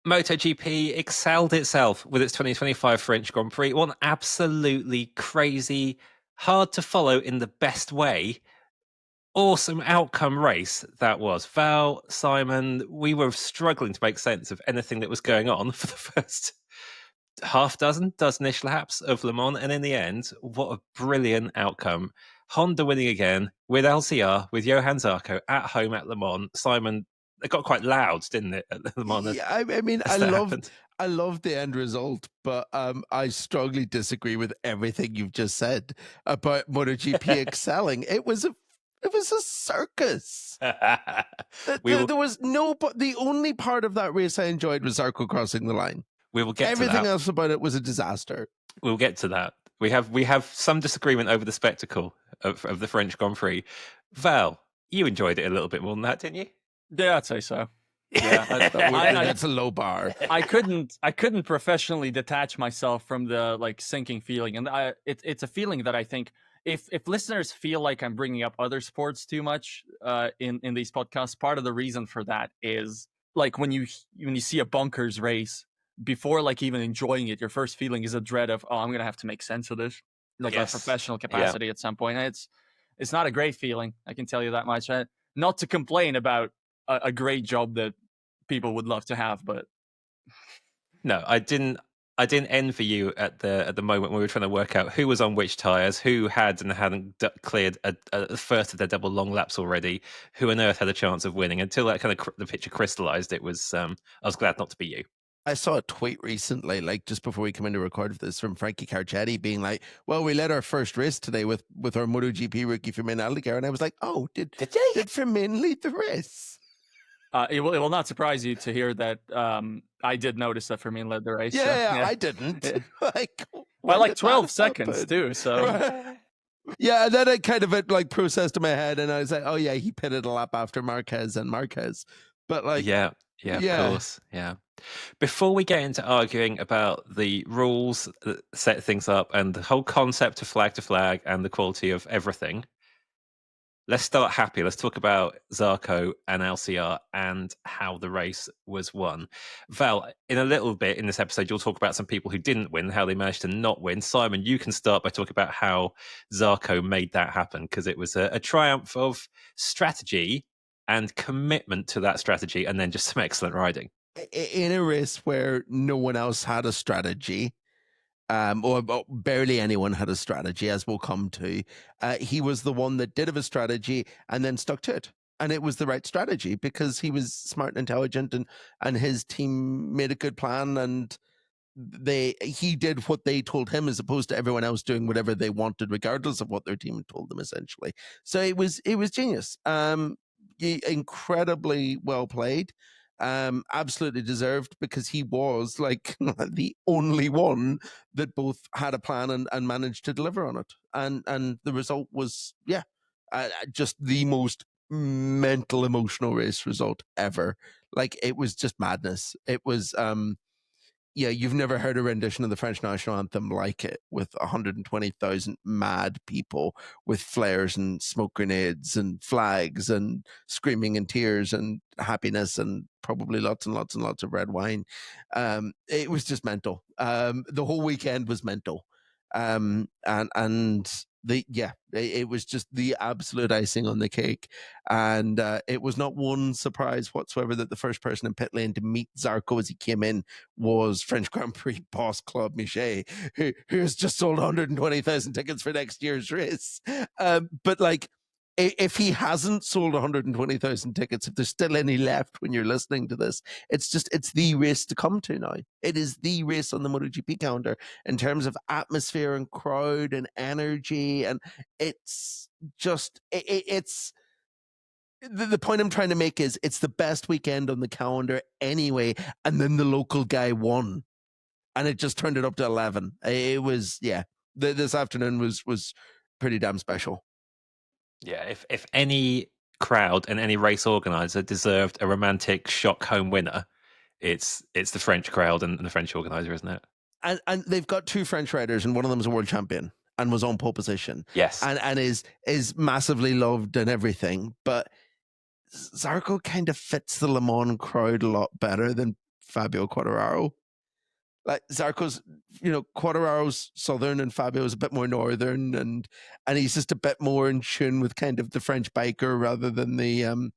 MotoGP excelled itself with its 2025 French Grand Prix. One absolutely crazy, hard to follow in the best way, awesome outcome race that was. Val, Simon, we were struggling to make sense of anything that was going on for the first dozenish laps of Le Mans, and in the end, what a brilliant outcome. Honda winning again with LCR, with Johann Zarco at home at Le Mans. Simon, it got quite loud, didn't it, at Le Mans? Yeah, I mean, I love the end result, but I strongly disagree with everything you've just said about MotoGP excelling. It was a circus. There was no, but the only part of that race I enjoyed was Zarco crossing the line. We will get everything to that. Else about it was a disaster. We'll get to that. We have some disagreement over the spectacle of the French Grand Prix. Val, you enjoyed it a little bit more than that, didn't you? Yeah, I'd say so. Yeah, that's a low bar. I couldn't professionally detach myself from the sinking feeling, and it's a feeling that I think if listeners feel like I'm bringing up other sports too much in these podcasts, part of the reason for that is when you see a bonkers race, before even enjoying it, your first feeling is a dread of, I'm gonna have to make sense of this, a professional capacity at some point. And it's not a great feeling, I can tell you that much. Not to complain about a great job that people would love to have, but no, I didn't envy you at the moment when we were trying to work out who was on which tires, who had and hadn't cleared a first of their double long laps already, who on earth had a chance of winning. Until that kind of the picture crystallized, it was I was glad not to be you. I saw a tweet recently, just before we come in to record this, from Frankie Carcetti being like, well, we led our first race today with our MotoGP rookie Firmin Aldegar. And I was like, oh, did Firmin lead the race? It will not surprise you to hear that I did notice that Firmin led the race. Yeah, I didn't. By 12 seconds too, so... Yeah, and then I kind of processed in my head, and I was like, oh yeah, he pitted a lap after Marquez. But Yeah, of course. Yeah. Before we get into arguing about the rules that set things up and the whole concept of flag to flag and the quality of everything, let's start happy. Let's talk about Zarco and LCR and how the race was won. Val, in a little bit in this episode, you'll talk about some people who didn't win, how they managed to not win. Simon, you can start by talking about how Zarco made that happen, because it was a triumph of strategy and commitment to that strategy, and then just some excellent riding. In a race where no one else had a strategy, or barely anyone had a strategy, as we'll come to, he was the one that did have a strategy and then stuck to it. And it was the right strategy because he was smart and intelligent, and his team made a good plan, and he did what they told him, as opposed to everyone else doing whatever they wanted, regardless of what their team told them, essentially. So it was genius. Incredibly well played. Absolutely deserved, because he was the only one that both had a plan and managed to deliver on it. And the result was, just the most mental, emotional race result ever. It was just madness. It was, you've never heard a rendition of the French national anthem like it, with 120,000 mad people with flares and smoke grenades and flags and screaming and tears and happiness and probably lots and lots and lots of red wine. It was just mental. The whole weekend was mental. It was just the absolute icing on the cake. And it was not one surprise whatsoever that the first person in pit lane to meet Zarco as he came in was French Grand Prix boss Claude Michet, who has just sold 120,000 tickets for next year's race. But if he hasn't sold 120,000 tickets, if there's still any left when you're listening to this, it's the race to come to now. It is the race on the MotoGP calendar in terms of atmosphere and crowd and energy. And it's just, it's the point I'm trying to make is it's the best weekend on the calendar anyway. And then the local guy won, and it just turned it up to 11. It was, this afternoon was pretty damn special. Yeah, if any crowd and any race organizer deserved a romantic shock home winner, it's the French crowd and the French organizer, isn't it? And they've got two French riders, and one of them is a world champion and was on pole position. Yes, and is massively loved and everything. But Zarco kind of fits the Le Mans crowd a lot better than Fabio Quartararo. Like Zarco's, Quartararo's southern and Fabio's a bit more northern, and he's just a bit more in tune with kind of the French biker rather than the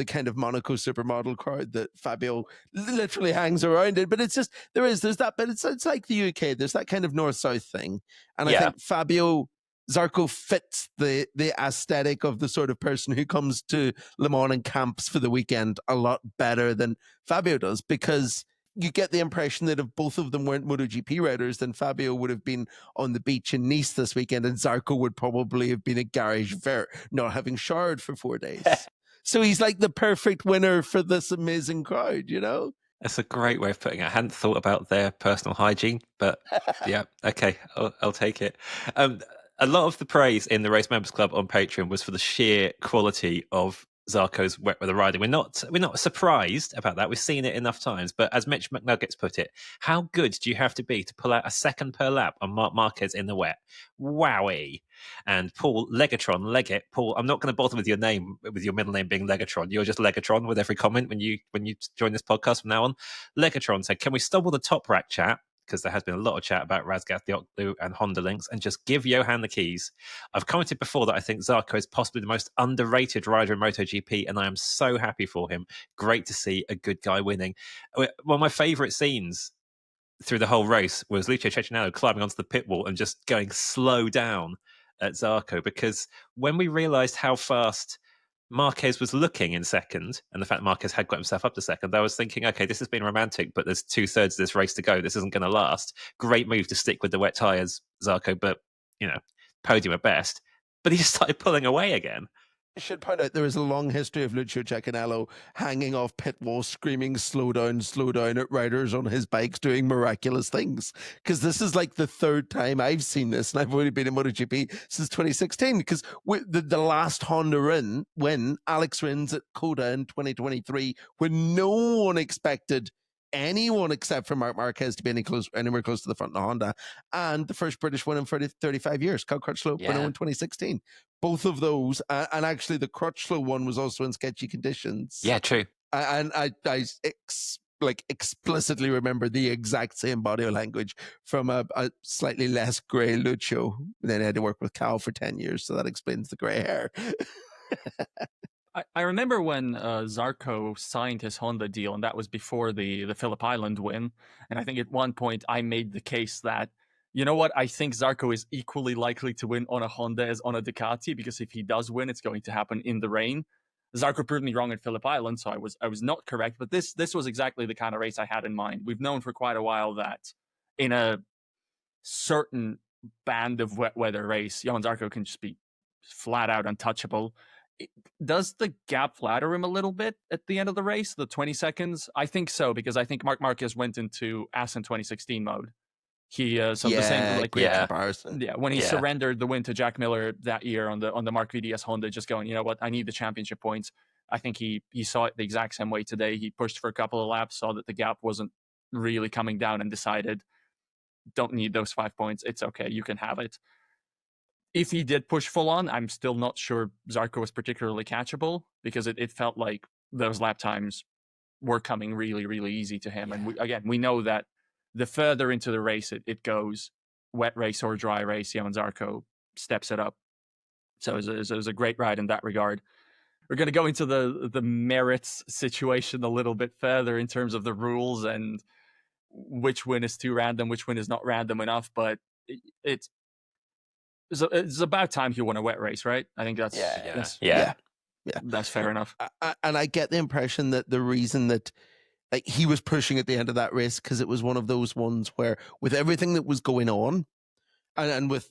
kind of Monaco supermodel crowd that Fabio literally hangs around in. But it's just there's that, but it's like the UK. There's that kind of north-south thing, and I think Fabio Zarco fits the aesthetic of the sort of person who comes to Le Mans and camps for the weekend a lot better than Fabio does, because you get the impression that if both of them weren't MotoGP riders, then Fabio would have been on the beach in Nice this weekend, and Zarco would probably have been at Garage Vert, not having showered for 4 days. So he's like the perfect winner for this amazing crowd, That's a great way of putting it. I hadn't thought about their personal hygiene, but yeah, okay, I'll take it. A lot of the praise in the Race Members Club on Patreon was for the sheer quality of Zarco's wet weather riding. We're not surprised about that. We've seen it enough times. But as Mitch McNuggets put it, how good do you have to be to pull out a second per lap on Marc Marquez in the wet? Wowie. And Paul Leggett, Paul, I'm not going to bother with your name, with your middle name being Legatron. You're just Legatron with every comment when you join this podcast from now on. Legatron said, can we stop all the top rack chat? Because there has been a lot of chat about Razgat Dioklu and Honda links, and just give Johann the keys. I've commented before that I think Zarco is possibly the most underrated rider in MotoGP, and I am so happy for him. Great to see a good guy winning. One of my favourite scenes through the whole race was Lucio Cecchinello climbing onto the pit wall and just going slow down at Zarco, because when we realised how fast Marquez was looking in second, and the fact Marquez had got himself up to second, I was thinking, okay, this has been romantic, but there's 2/3 of this race to go. This isn't going to last. Great move to stick with the wet tyres, Zarco, but, podium at best. But he just started pulling away again. I should point out there is a long history of Lucio Cecchinello hanging off pit walls, screaming slow down at riders on his bikes doing miraculous things. Because this is like the third time I've seen this, and I've only been in MotoGP since 2016. Because the last Honda win, Alex Rins at Coda in 2023, when no one expected anyone except for Marc Marquez to be anywhere close to the front of Honda, and the first British win in 35 years, Cal Crutchlow winning in 2016. Both of those, and actually the Crutchlow one was also in sketchy conditions. Yeah, true. And I explicitly remember the exact same body language from a slightly less grey Lucio. Then I had to work with Cal for 10 years, so that explains the grey hair. I remember when Zarco signed his Honda deal, and that was before the Phillip Island win. And I think at one point I made the case that, you know what, I think Zarco is equally likely to win on a Honda as on a Ducati, because if he does win, it's going to happen in the rain. Zarco proved me wrong at Phillip Island, so I was not correct. But this was exactly the kind of race I had in mind. We've known for quite a while that in a certain band of wet weather race, Johann Zarco can just be flat out untouchable. Does the gap flatter him a little bit at the end of the race, the 20 seconds? I think so, because I think Marc Marquez went into Assen 2016 mode. He the same comparison. Yeah, when he surrendered the win to Jack Miller that year on the Mark VDS Honda, just going, you know what, I need the championship points. I think he saw it the exact same way today. He pushed for a couple of laps, saw that the gap wasn't really coming down, and decided, don't need those 5 points. It's okay, you can have it. If he did push full on, I'm still not sure Zarco was particularly catchable, because it felt like those lap times were coming really, really easy to him. Yeah. And we know that the further into the race it goes, wet race or dry race, Johann Zarco steps it up. So it was a great ride in that regard. We're going to go into the merits situation a little bit further in terms of the rules and which win is too random, which win is not random enough, but it's about time he won a wet race, right? I think that's that's fair enough. And I get the impression that the reason that he was pushing at the end of that race, because it was one of those ones where, with everything that was going on, and with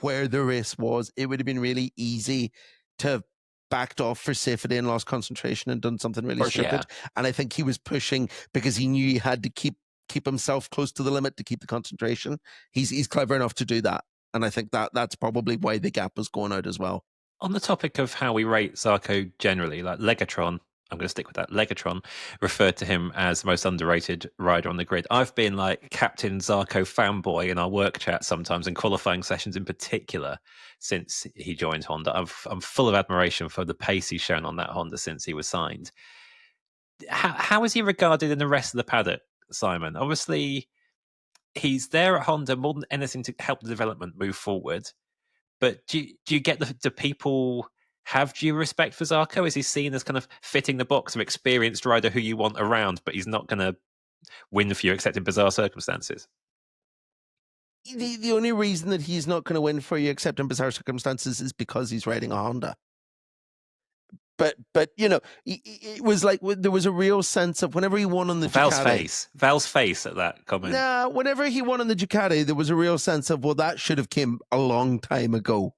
where the race was, it would have been really easy to have backed off for safety and lost concentration and done something really stupid. Yeah. And I think he was pushing because he knew he had to keep himself close to the limit to keep the concentration. He's clever enough to do that. And I think that's probably why the gap was going out as well. On the topic of how we rate Zarco generally, like Legatron, I'm going to stick with that. Legatron referred to him as the most underrated rider on the grid. I've been like Captain Zarco fanboy in our work chat sometimes, in qualifying sessions in particular, since he joined Honda. I'm full of admiration for the pace he's shown on that Honda since he was signed. how is he regarded in the rest of the paddock, Simon? Obviously, he's there at Honda more than anything to help the development move forward. But do you get the people have due respect for Zarco? Is he seen as kind of fitting the box of experienced rider who you want around, but he's not going to win for you except in bizarre circumstances? The only reason that he's not going to win for you except in bizarre circumstances is because he's riding a Honda. But you know, it was like there was a real sense of whenever he won on the Ducati. Val's face at that comment. Nah, whenever he won on the Ducati, there was a real sense of, well, that should have came a long time ago.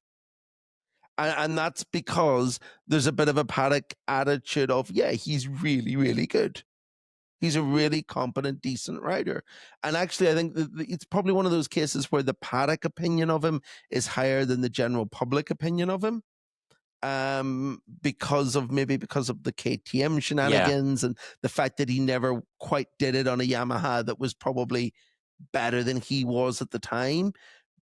And that's because there's a bit of a paddock attitude of, yeah, he's really, really good. He's a really competent, decent rider. And actually, I think it's probably one of those cases where the paddock opinion of him is higher than the general public opinion of him. Because of the KTM shenanigans and the fact that he never quite did it on a Yamaha that was probably better than he was at the time.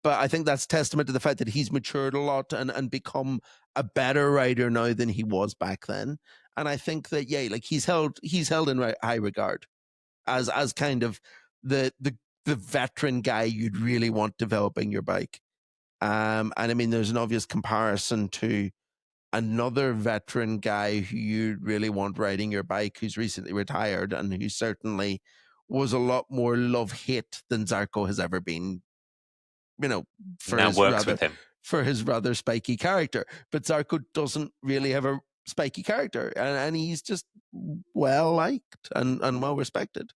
But I think that's testament to the fact that he's matured a lot and become a better rider now than he was back then. And I think that, yeah, like he's held in high regard as kind of the veteran guy you'd really want developing your bike. And I mean, there's an obvious comparison to another veteran guy who you really want riding your bike who's recently retired and who certainly was a lot more love-hate than Zarco has ever been, you know, for his rather spiky character. But Zarco doesn't really have a spiky character and he's just well-liked and well-respected.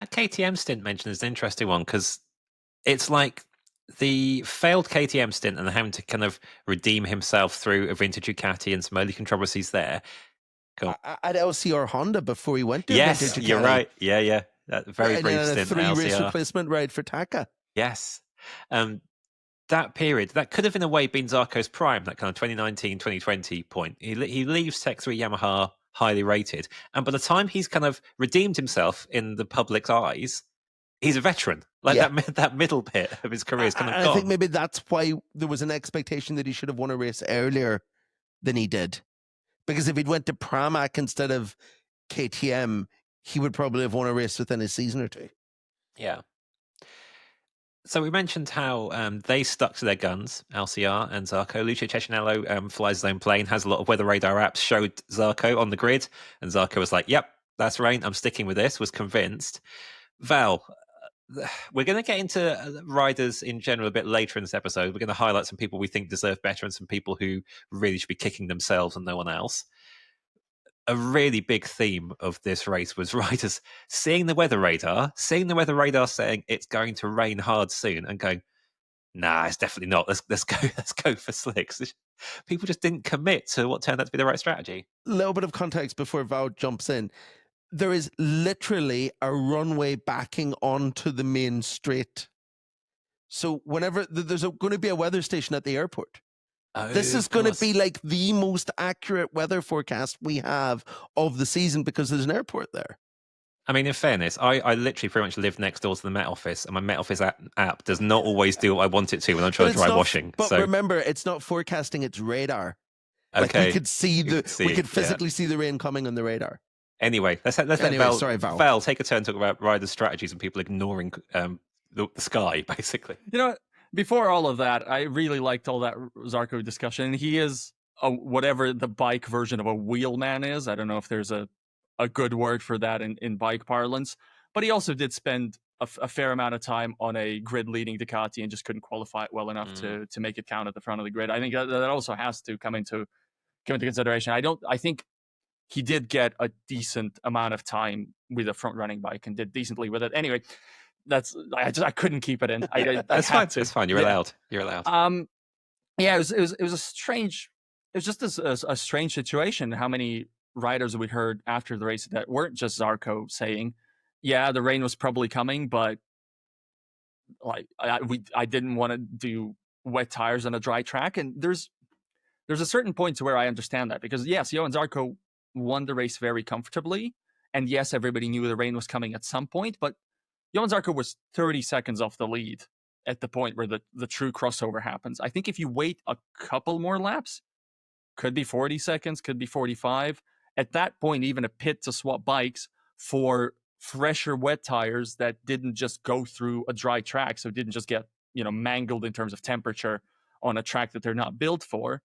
That KTM stint mentioned is an interesting one because it's like the failed KTM stint and having to kind of redeem himself through a vintage Ducati and some early controversies there. Cool. At LCR Honda before he went to vintage Ducati. You're right. Yeah. That very brief stint. A 3-race replacement ride for Taka. Yes. That period, that could have in a way been Zarco's prime, that kind of 2019, 2020 point. He leaves Tech 3 Yamaha highly rated. And by the time he's kind of redeemed himself in the public's eyes, he's a veteran. That middle bit of his career is kind of gone. I think maybe that's why there was an expectation that he should have won a race earlier than he did. Because if he'd went to Pramac instead of KTM, he would probably have won a race within a season or two. Yeah. So we mentioned how they stuck to their guns, LCR and Zarco. Lucio Cecchinello flies his own plane, has a lot of weather radar apps, showed Zarco on the grid, and Zarco was like, yep, that's rain, I'm sticking with this, was convinced. Val, we're going to get into riders in general a bit later in this episode. We're going to highlight some people we think deserve better and some people who really should be kicking themselves and no one else. A really big theme of this race was riders seeing the weather radar saying it's going to rain hard soon and going, nah, it's definitely not. Let's go for slicks. People just didn't commit to what turned out to be the right strategy. A little bit of context before Val jumps in. There is literally a runway backing onto the main straight. So whenever there's going to be a weather station at the airport, this is going to be like the most accurate weather forecast we have of the season because there's an airport there. I mean, in fairness, I literally pretty much live next door to the Met Office, and my Met Office app does not always do what I want it to when I'm trying to dry washing. But remember, it's not forecasting; it's radar. Okay, like we could see we could physically see the rain coming on the radar. Anyway, let's let Val. Val, take a turn talk about riders' strategies and people ignoring the sky, basically. You know, before all of that, I really liked all that Zarco discussion. He is whatever the bike version of a wheelman is. I don't know if there's a good word for that in bike parlance, but he also did spend a fair amount of time on a grid-leading Ducati and just couldn't qualify it well enough to make it count at the front of the grid. I think that also has to come into consideration. I think he did get a decent amount of time with a front-running bike and did decently with it. Anyway, I couldn't keep it in. That's fine. It's fine. You're allowed. You're allowed. Yeah, it was a strange. It was just a strange situation. How many riders we heard after the race that weren't just Zarco saying, "Yeah, the rain was probably coming, but like I didn't want to do wet tires on a dry track." And there's a certain point to where I understand that because yes, Johann Zarco won the race very comfortably, and yes, everybody knew the rain was coming at some point, but Johann Zarco was 30 seconds off the lead at the point where the true crossover happens. I think if you wait a couple more laps, could be 40 seconds, could be 45, at that point, even a pit to swap bikes for fresher wet tires that didn't just go through a dry track, so it didn't just get, mangled in terms of temperature on a track that they're not built for.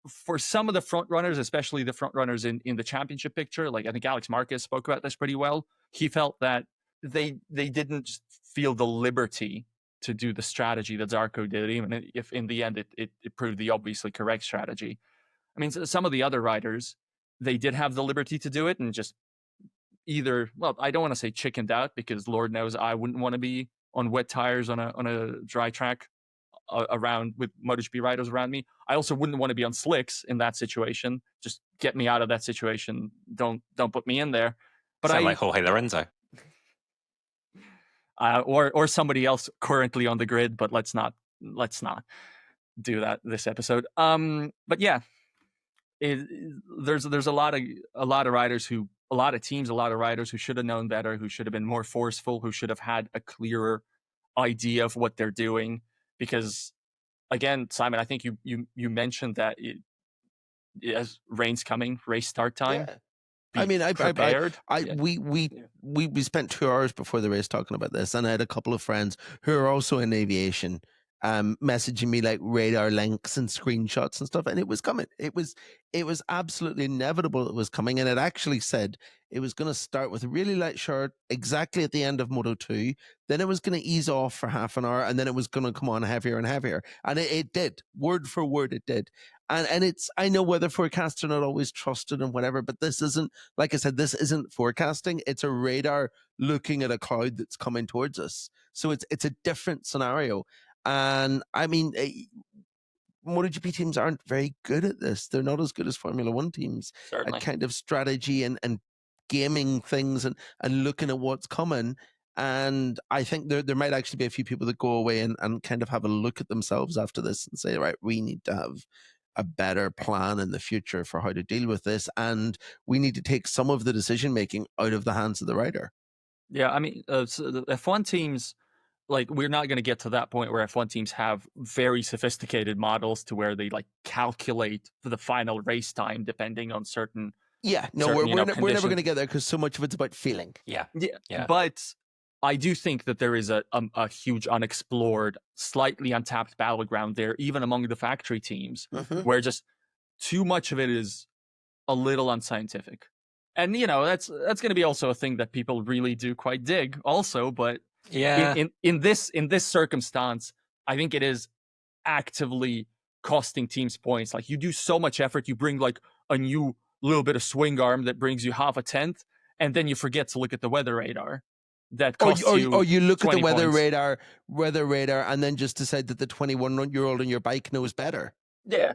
For some of the front runners, especially the front runners in the championship picture, like I think Alex Marquez spoke about this pretty well. He felt that they didn't feel the liberty to do the strategy that Zarco did, even if in the end it proved the obviously correct strategy. I mean, some of the other riders, they did have the liberty to do it and just either, well, I don't want to say chickened out, because Lord knows I wouldn't want to be on wet tires on a dry track around with MotoGP riders around me. I also wouldn't want to be on slicks in that situation. Just get me out of that situation. Don't put me in there. But Sound like Jorge Lorenzo. Or somebody else currently on the grid, but let's not do that this episode. But yeah, there's a lot of riders a lot of teams, a lot of riders who should have known better, who should have been more forceful, who should have had a clearer idea of what they're doing. Because again, Simon, I think you mentioned that as rain's coming, race start time. Yeah. I mean, prepared. We spent 2 hours before the race talking about this, and I had a couple of friends who are also in aviation messaging me like radar links and screenshots and stuff, and it was coming. It was absolutely inevitable it was coming, and it actually said it was going to start with a really light shower exactly at the end of Moto 2, then it was going to ease off for half an hour, and then it was going to come on heavier and heavier, and it did, word for word it did. And it's, I know weather forecasts are not always trusted and whatever, but this isn't, like I said, this isn't forecasting. It's a radar looking at a cloud that's coming towards us. So it's a different scenario. And I mean, MotoGP teams aren't very good at this. They're not as good as Formula One teams. Certainly. At kind of strategy and gaming things and looking at what's coming. And I think there might actually be a few people that go away and kind of have a look at themselves after this and say, right, we need to have a better plan in the future for how to deal with this, and we need to take some of the decision making out of the hands of the rider. Yeah, I mean, so the F1 teams, like, we're not going to get to that point where F1 teams have very sophisticated models to where they like calculate the final race time depending on certain. Yeah, no, we're never going to get there because so much of it's about feeling. Yeah. But I do think that there is a huge unexplored, slightly untapped battleground there, even among the factory teams, where just too much of it is a little unscientific. And, that's going to be also a thing that people really do quite dig also. But yeah, in this circumstance, I think it is actively costing teams points. Like, you do so much effort, you bring like a new little bit of swing arm that brings you half a tenth, and then you forget to look at the weather radar. That costs you. Or you look at the weather points. radar, and then just decide that the 21-year-old on your bike knows better. Yeah.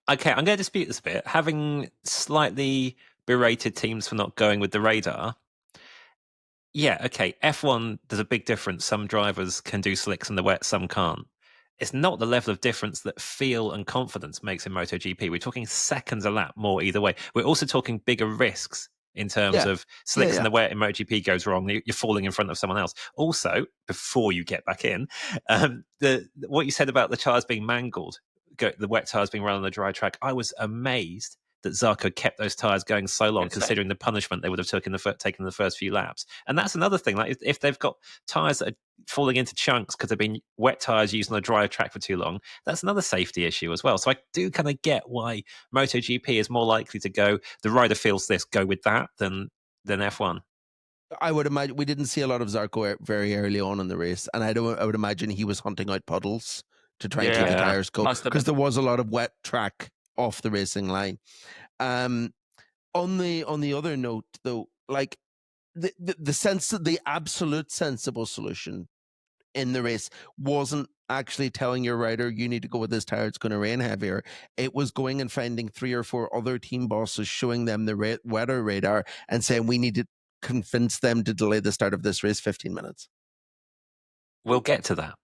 Okay, I'm going to dispute this a bit. Having slightly berated teams for not going with the radar. Yeah, okay. F1, there's a big difference. Some drivers can do slicks in the wet, some can't. It's not the level of difference that feel and confidence makes in MotoGP. We're talking seconds a lap more either way. We're also talking bigger risks in terms of slicks in the wet in MotoGP goes wrong, you're falling in front of someone else. Also, before you get back in, what you said about the tires being mangled, the wet tires being run on the dry track, I was amazed that Zarco kept those tires going so long, considering the punishment they would have taken the first few laps. And that's another thing. Like, if they've got tires that are falling into chunks because they've been wet tires used on a dry track for too long, that's another safety issue as well. So I do kind of get why MotoGP is more likely to go, the rider feels this, go with that than F1. I would imagine we didn't see a lot of Zarco very early on in the race, and I would imagine he was hunting out puddles to try and keep the tires go, because there was a lot of wet track off the racing line. On the other note, though, like the absolute sensible solution in the race wasn't actually telling your rider you need to go with this tire, it's going to rain heavier. It was going and finding 3 or 4 other team bosses, showing them the weather radar and saying we need to convince them to delay the start of this race 15 minutes. We'll get to that.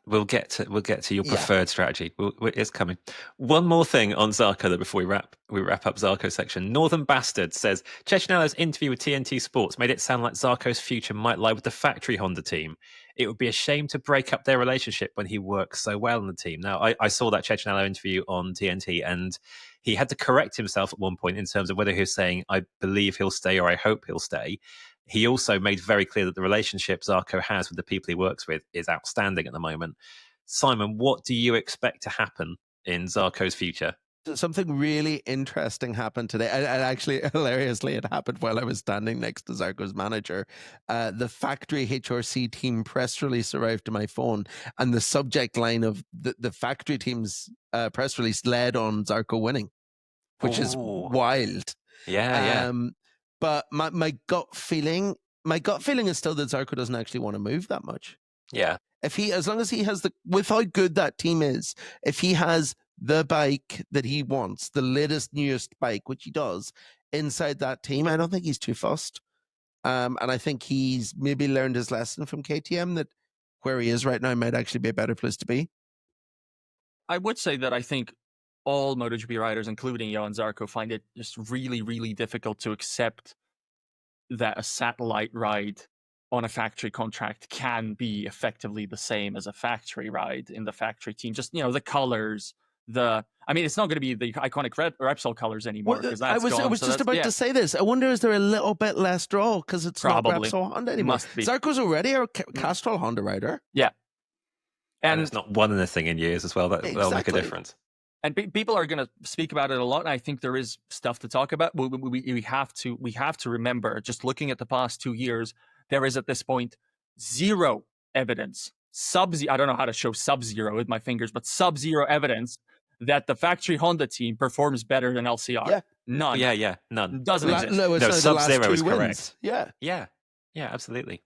We'll get to your preferred strategy. It's coming. One more thing on Zarco, though, before we wrap up Zarco's section. Northern Bastard says Cecchinello's interview with TNT Sports made it sound like Zarco's future might lie with the factory Honda team. It would be a shame to break up their relationship when he works so well in the team. Now, I saw that Cecchinello interview on TNT, and He had to correct himself at one point in terms of whether he was saying, I believe he'll stay or I hope he'll stay. He also made very clear that the relationship Zarco has with the people he works with is outstanding at the moment. Simon, what do you expect to happen in Zarco's future? Something really interesting happened today. And actually, hilariously, it happened while I was standing next to Zarco's manager. The factory HRC team press release arrived to my phone, and the subject line of the factory team's press release led on Zarco winning, which is wild. Yeah. But my gut feeling is still that Zarco doesn't actually want to move that much. Yeah. As long as he has with how good that team is, if he has the bike that he wants, the latest, newest bike, which he does, inside that team, I don't think he's too fussed. And I think he's maybe learned his lesson from KTM, that where he is right now might actually be a better place to be. I would say that I think all MotoGP riders, including Johann Zarco, find it just really, really difficult to accept that a satellite ride on a factory contract can be effectively the same as a factory ride in the factory team. Just, the colors, it's not going to be the iconic Repsol colors anymore. Well, I was just about to say this. I wonder, is there a little bit less draw because it's Probably. not Repsol Honda anymore? Must be. Zarco's already a Castrol Honda rider. Yeah. And it's not won anything in years as well. That'll make a difference. And people are going to speak about it a lot. And I think there is stuff to talk about. We have to remember, just looking at the past 2 years, there is at this point zero evidence, I don't know how to show sub-zero with my fingers, but sub-zero evidence that the factory Honda team performs better than LCR. Yeah. None. Yeah, none. Doesn't exist. No, sub-zero is correct. Yeah, absolutely.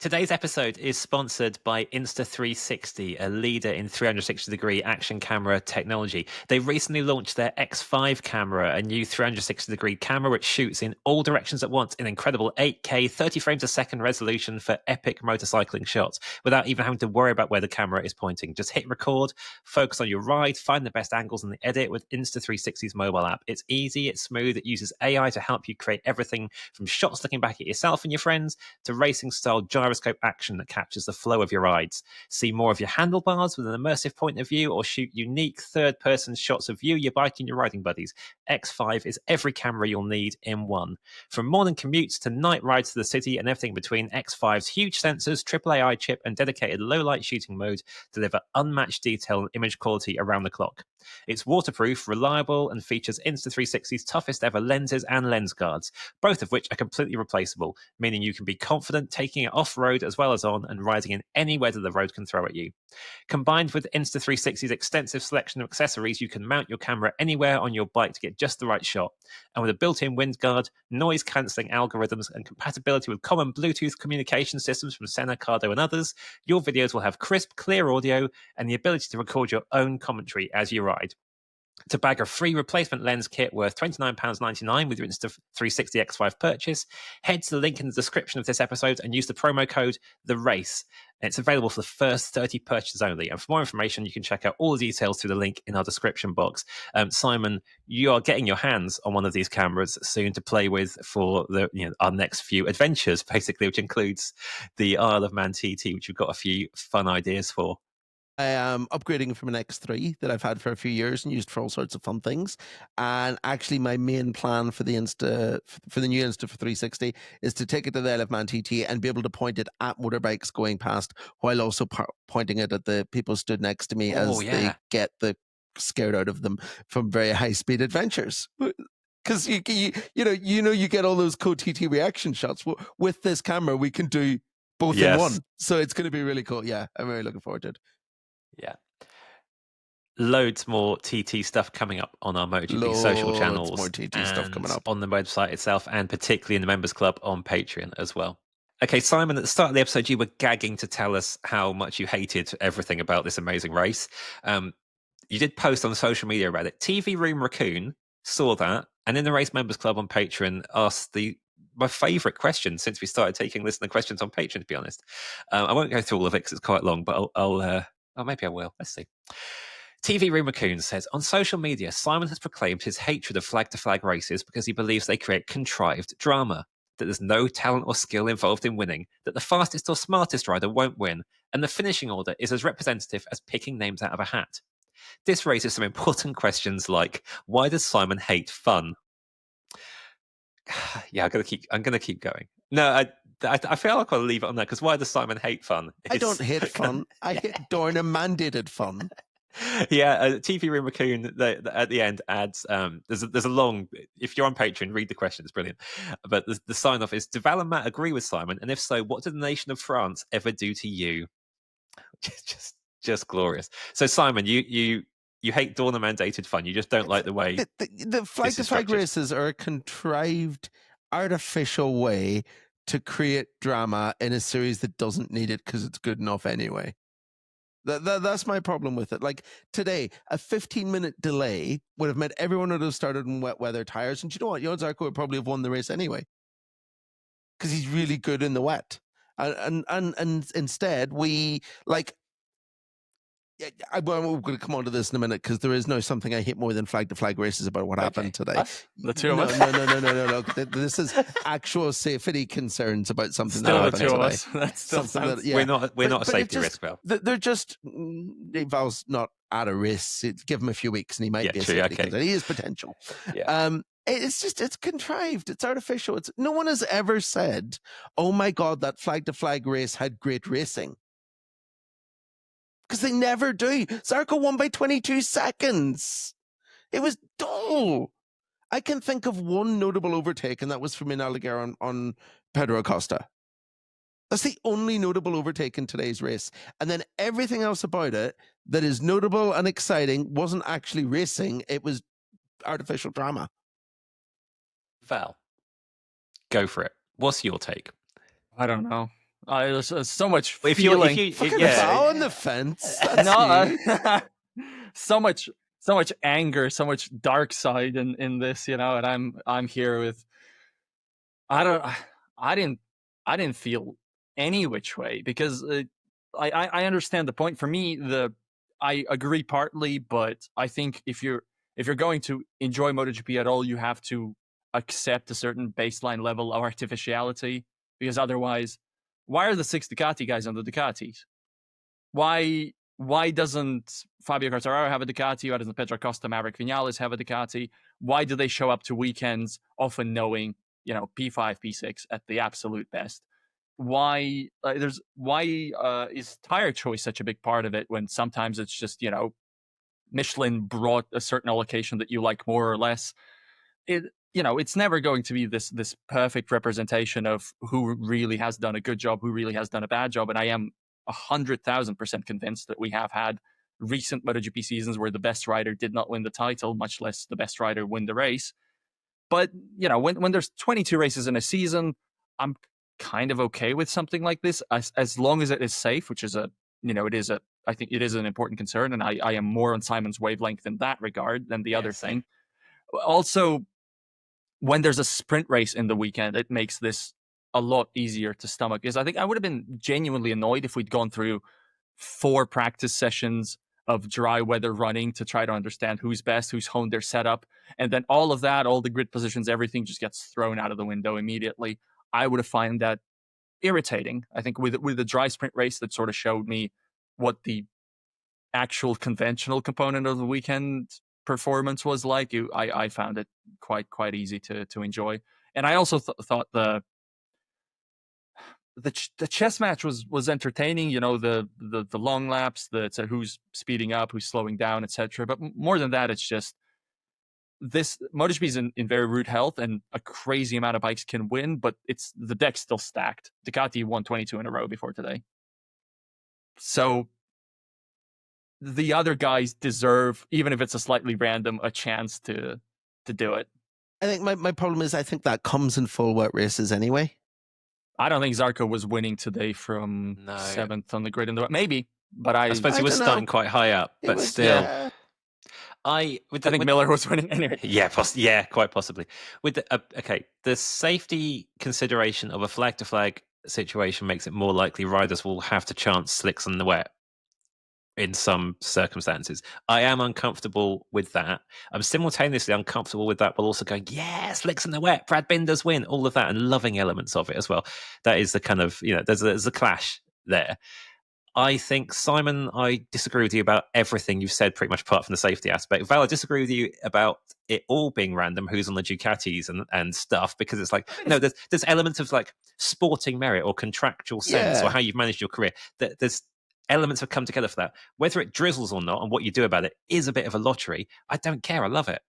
Today's episode is sponsored by Insta360, a leader in 360-degree action camera technology. They recently launched their X5 camera, a new 360-degree camera which shoots in all directions at once in incredible 8K, 30 frames a second resolution for epic motorcycling shots without even having to worry about where the camera is pointing. Just hit record, focus on your ride, find the best angles in the edit with Insta360's mobile app. It's easy, it's smooth, it uses AI to help you create everything from shots looking back at yourself and your friends to racing-style gyroscope action that captures the flow of your rides. See more of your handlebars with an immersive point of view or shoot unique third-person shots of you, your bike and your riding buddies. X5 is every camera you'll need in one. From morning commutes to night rides to the city and everything between, X5's huge sensors, triple AI chip and dedicated low-light shooting mode deliver unmatched detail and image quality around the clock. It's waterproof, reliable, and features Insta360's toughest ever lenses and lens guards, both of which are completely replaceable, meaning you can be confident taking it off-road as well as on and riding in any weather the road can throw at you. Combined with Insta360's extensive selection of accessories, you can mount your camera anywhere on your bike to get just the right shot. And with a built-in wind guard, noise-cancelling algorithms, and compatibility with common Bluetooth communication systems from Sena, Cardo, and others, your videos will have crisp, clear audio and the ability to record your own commentary as you ride. To bag a free replacement lens kit worth £29.99 with your Insta360 X5 purchase, head to the link in the description of this episode and use the promo code THERACE. And it's available for the first 30 purchases only. And for more information, you can check out all the details through the link in our description box. Simon, you are getting your hands on one of these cameras soon to play with for our next few adventures, basically, which includes the Isle of Man TT, which we've got a few fun ideas for. I am upgrading from an X3 that I've had for a few years and used for all sorts of fun things. And actually, my main plan for the new Insta for 360 is to take it to the Isle of Man TT and be able to point it at motorbikes going past, while also pointing it at the people stood next to me as they get the scared out of them from very high speed adventures. Because you get all those cool TT reaction shots. With this camera, we can do both in one. So it's going to be really cool. Yeah, I'm really looking forward to it. Yeah. Loads more TT stuff coming up on our MotoGP social channels. More TT stuff coming up on the website itself, and particularly in the Members Club on Patreon as well. Okay, Simon, at the start of the episode, you were gagging to tell us how much you hated everything about this amazing race. You did post on social media about it. TV Room Raccoon saw that, and in the Race Members Club on Patreon asked my favourite question since we started taking listener questions on Patreon, to be honest. I won't go through all of it because it's quite long, but maybe I will. Let's see. TV Room Raccoon says, on social media, Simon has proclaimed his hatred of flag-to-flag races because he believes they create contrived drama, that there's no talent or skill involved in winning, that the fastest or smartest rider won't win, and the finishing order is as representative as picking names out of a hat. This raises some important questions like, why does Simon hate fun? Yeah, I'm gonna keep going. No, I feel like I'll leave it on there because why does Simon hate fun? I don't hate fun. I hate Dorna mandated fun. Yeah, TV Room Raccoon at the end adds there's a long, if you're on Patreon, read the question, it's brilliant. But the sign off is, do Val and Matt agree with Simon, and if so, what did the nation of France ever do to you? just glorious. So Simon, you hate Dorna mandated fun, you just don't like the way the flag to flag races are a contrived artificial way to create drama in a series that doesn't need it because it's good enough anyway. That's my problem with it. Like today, a 15-minute delay would have meant everyone would have started in wet weather tires. And you know what? Johann Zarco would probably have won the race anyway because he's really good in the wet. And instead, we like. We're going to come on to this in a minute because there is no something I hate more than flag to flag races about what happened today. Us? The two of us? No. This is actual safety concerns about something still that the happened two today. of us. That still sounds... We're not a safety risk, Val. They're just Val's not at a risk. Give him a few weeks and he might be a safety concern. He is potential. Yeah. It's contrived. It's artificial. No one has ever said, "Oh my God, that flag to flag race had great racing." Because they never do. Zarco won by 22 seconds. It was dull. I can think of one notable overtake, and that was from Aliguer on Pedro Acosta. That's the only notable overtake in today's race. And then everything else about it that is notable and exciting wasn't actually racing. It was artificial drama. Val, go for it. What's your take? I don't know. There's so much feeling. Val on the fence. So much anger, so much dark side in this, and I'm here with. I didn't feel any which way because I understand the point. For me, I agree partly, but I think if you're going to enjoy MotoGP at all, you have to accept a certain baseline level of artificiality, because otherwise, why are the 6 Ducati guys on the Ducatis? Why doesn't Fabio Quartararo have a Ducati? Why doesn't Pedro Acosta, Maverick Vinales have a Ducati? Why do they show up to weekends often knowing, P5, P6 at the absolute best? Why is tire choice such a big part of it when sometimes it's just, Michelin brought a certain allocation that you like more or less? It's never going to be this perfect representation of who really has done a good job, who really has done a bad job. And I am 100,000% convinced that we have had recent MotoGP seasons where the best rider did not win the title, much less the best rider win the race. But, when there's 22 races in a season, I'm kind of okay with something like this as long as it is safe, which is I think it is an important concern. And I am more on Simon's wavelength in that regard than the other thing. Also, when there's a sprint race in the weekend, it makes this a lot easier to stomach. Because I think I would have been genuinely annoyed if we'd gone through 4 practice sessions of dry weather running to try to understand who's best, who's honed their setup. And then all of that, all the grid positions, everything just gets thrown out of the window immediately. I would have found that irritating. I think with the dry sprint race, that sort of showed me what the actual conventional component of the weekend performance was like. I found it quite easy to enjoy, and I also thought the chess match was entertaining. The long laps, who's speeding up, who's slowing down, etc. But more than that, it's just this MotoGP is in very rude health, and a crazy amount of bikes can win, but the deck's still stacked. Ducati won 22 in a row before today, so the other guys deserve, even if it's a slightly random, a chance to do it. I think my problem is I think that comes in full wet races anyway. I don't think Zarco was winning today from 7th on the grid in the wet. Maybe, but I suppose he was starting quite high up, but still. Yeah. I think Miller was winning anyway. Yeah, quite possibly. With the safety consideration of a flag to flag situation makes it more likely riders will have to chance slicks in the wet in some circumstances. I am uncomfortable with that. I'm simultaneously uncomfortable with that, but also going, yes, slicks in the wet, Brad Binder's win, all of that, and loving elements of it as well. That is the kind of, there's a clash there. I think, Simon, I disagree with you about everything you've said, pretty much apart from the safety aspect. Val, I disagree with you about it all being random, who's on the Ducatis and stuff, because it's like, no, there's elements of like sporting merit or contractual sense or how you've managed your career. There's elements have come together for that. Whether it drizzles or not and what you do about it is a bit of a lottery. I don't care. I love it.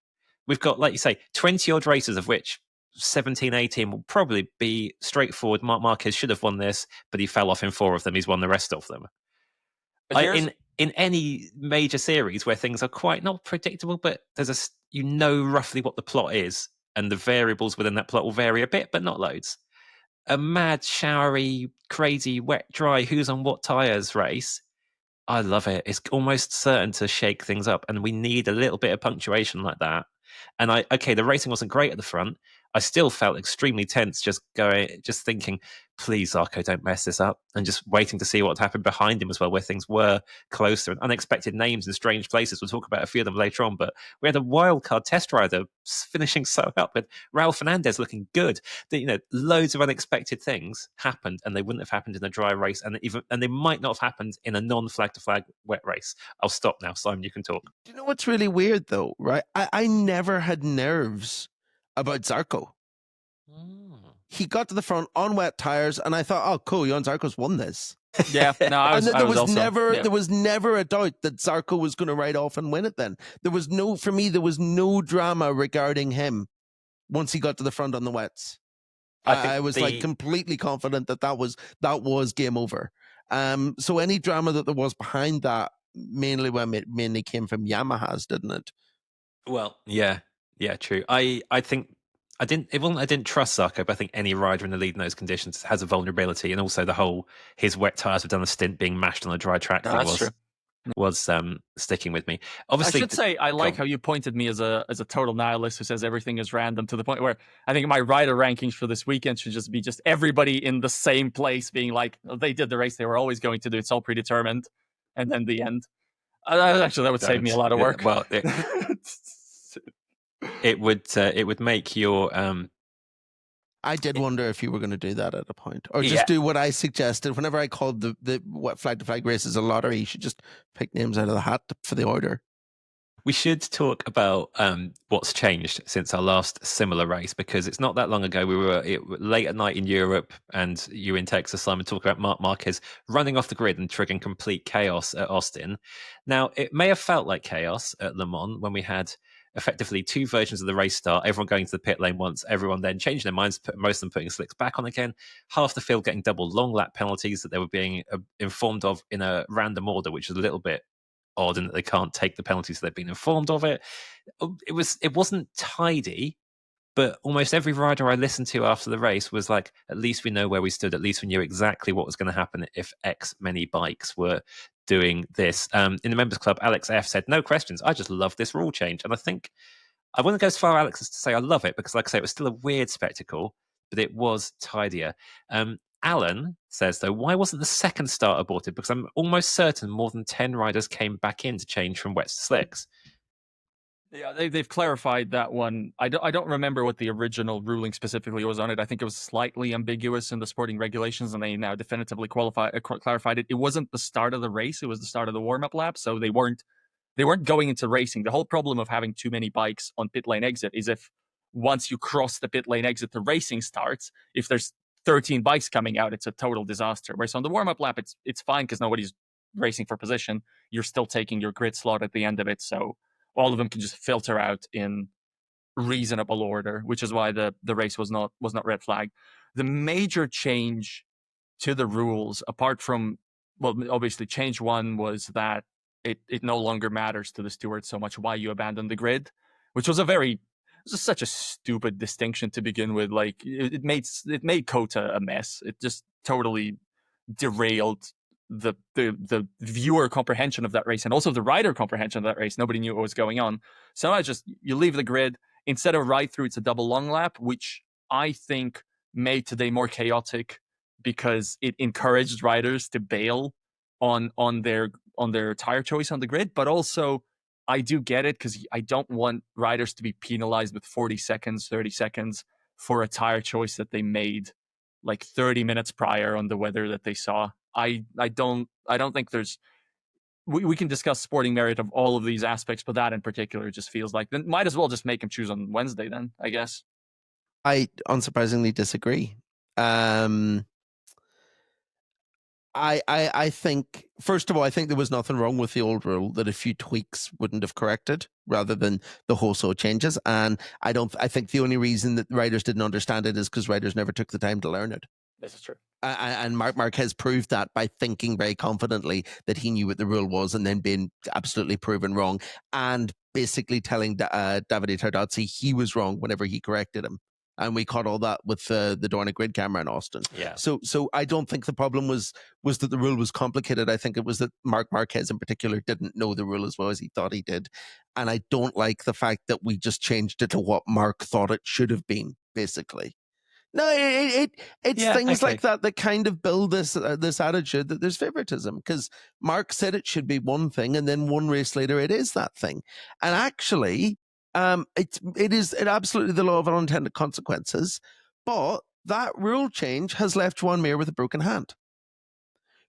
We've got, like you say, 20-odd races, of which 17, 18 will probably be straightforward. Marc Marquez should have won this, but he fell off in 4 of them. He's won the rest of them. In any major series where things are quite not predictable, but there's roughly what the plot is, and the variables within that plot will vary a bit, but not loads. A mad, showery, crazy, wet, dry, who's on what tyres race, I love it. It's almost certain to shake things up, and we need a little bit of punctuation like that. And the racing wasn't great at the front. I still felt extremely tense, just thinking, please, Zarco, don't mess this up, and just waiting to see what happened behind him as well, where things were closer and unexpected names in strange places. We'll talk about a few of them later on, but we had a wildcard test rider finishing so up with Raul Fernandez looking good. Loads of unexpected things happened, and they wouldn't have happened in a dry race, and they might not have happened in a non-flag to flag wet race. I'll stop now, Simon. You can talk. Do you know what's really weird though, right? I never had nerves about Zarco. He got to the front on wet tires, and I thought, "Oh, cool, Johann Zarco's won this." Yeah, no, there was never a doubt that Zarco was going to ride off and win it. Then there was no drama regarding him once he got to the front on the wets. I was like completely confident that was game over. So any drama that there was behind that mainly came from Yamaha's, didn't it? Well, yeah, true. I think I didn't trust Zarco, but I think any rider in the lead in those conditions has a vulnerability, and also the whole his wet tires have done a stint being mashed on a dry track thing was sticking with me. Obviously, I should say I like how you pointed me as a total nihilist who says everything is random, to the point where I think my rider rankings for this weekend should just be everybody in the same place being like, they did the race they were always going to do. It's all predetermined, and then the end. Actually, that would save me a lot of work. Well, it would make your I did wonder if you were going to do that at a point, or just do what I suggested. Whenever I called the what flag to flag races a lottery, you should just pick names out of the hat for the order. We should talk about what's changed since our last similar race, because it's not that long ago. We were late at night in Europe, and you in Texas, Simon, talk about Marc Marquez running off the grid and triggering complete chaos at Austin. Now, it may have felt like chaos at Le Mans when we had effectively 2 versions of the race start, everyone going to the pit lane once, everyone then changing their minds, most of them putting slicks back on again, half the field getting double long lap penalties that they were being informed of in a random order, which is a little bit odd, and that they can't take the penalties they've been informed of it. It wasn't tidy, but almost every rider I listened to after the race was like, at least we know where we stood, at least we knew exactly what was going to happen if X many bikes were doing this. In the members club, Alex F said, no questions, I just love this rule change. And I think I wouldn't go as far, Alex, as to say I love it, because like I say, it was still a weird spectacle, but it was tidier. Alan says, though, why wasn't the second start aborted? Because I'm almost certain more than 10 riders came back in to change from wets to slicks. Yeah, they've clarified that one. I don't remember what the original ruling specifically was on it. I think it was slightly ambiguous in the sporting regulations, and they now definitively clarified it. It wasn't the start of the race; it was the start of the warm-up lap. So they weren't going into racing. The whole problem of having too many bikes on pit lane exit is if once you cross the pit lane exit, the racing starts. If there's 13 bikes coming out, it's a total disaster. Whereas on the warm-up lap, it's fine because nobody's racing for position. You're still taking your grid slot at the end of it, so all of them can just filter out in reasonable order, which is why the race was not red flag. The major change to the rules, apart from, well, obviously change one was that it no longer matters to the steward so much why you abandon the grid, which was such a stupid distinction to begin with. Like it made COTA a mess. It just totally derailed the viewer comprehension of that race, and also the rider comprehension of that race. Nobody knew what was going on. So I you leave the grid. Instead of ride through, it's a double long lap, which I think made today more chaotic because it encouraged riders to bail on their tire choice on the grid. But also, I do get it, because I don't want riders to be penalized with 40 seconds, 30 seconds for a tire choice that they made like 30 minutes prior on the weather that they saw. I don't think there's. We can discuss sporting merit of all of these aspects, but that in particular just feels like then might as well just make him choose on Wednesday then, I guess. I unsurprisingly disagree. I think, first of all, I think there was nothing wrong with the old rule that a few tweaks wouldn't have corrected rather than the wholesale changes. And I think the only reason that riders didn't understand it is because riders never took the time to learn it. This is true. And Marc Marquez proved that by thinking very confidently that he knew what the rule was and then being absolutely proven wrong and basically telling Davide Tardozzi he was wrong whenever he corrected him. And we caught all that with the Dorna grid camera in Austin. Yeah. So I don't think the problem was that the rule was complicated. I think it was that Marc Marquez in particular didn't know the rule as well as he thought he did. And I don't like the fact that we just changed it to what Marc thought it should have been, basically. No, it's things like that kind of build this attitude that there's favoritism, because Marc said it should be one thing, and then one race later it is that thing. And actually, it is absolutely the law of unintended consequences. But that rule change has left Joan Mir with a broken hand,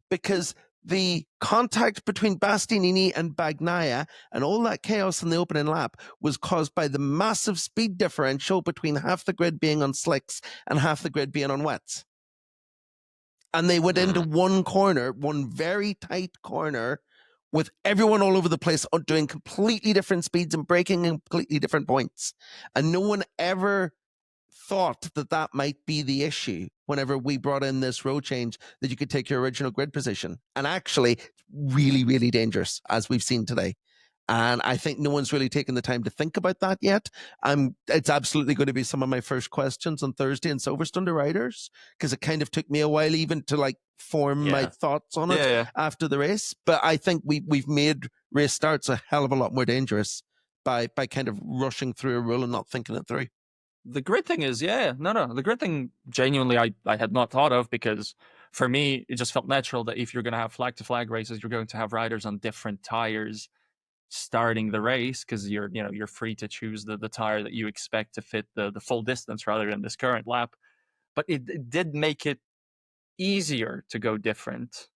because the contact between Bastianini and Bagnaia and all that chaos in the opening lap was caused by the massive speed differential between half the grid being on slicks and half the grid being on wets. And they went into one corner, one very tight corner, with everyone all over the place doing completely different speeds and braking in completely different points. And no one ever thought that might be the issue whenever we brought in this row change, that you could take your original grid position. And actually, it's really, really dangerous, as we've seen today. And I think no one's really taken the time to think about that yet. It's absolutely going to be some of my first questions on Thursday in Silverstone to riders, because it kind of took me a while even to form my thoughts on it after the race. But I think we've made race starts a hell of a lot more dangerous by kind of rushing through a rule and not thinking it through. The grid thing is, the grid thing genuinely I had not thought of, because for me, it just felt natural that if you're going to have flag-to-flag races, you're going to have riders on different tires starting the race, because you're free to choose the tire that you expect to fit the full distance rather than this current lap. But it did make it easier to go different.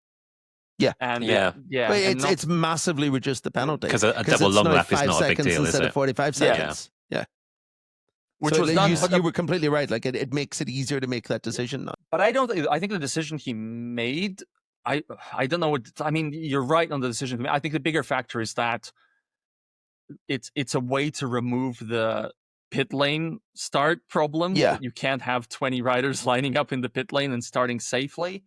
Yeah. And it's massively reduced the penalty, because a double long lap is not a big deal, instead of 45 seconds. Yeah. Which so was not, you were completely right. It makes it easier to make that decision now. But I think the decision he made, I don't know you're right on the decision. I think the bigger factor is that it's a way to remove the pit lane start problem. Yeah. You can't have 20 riders lining up in the pit lane and starting safely.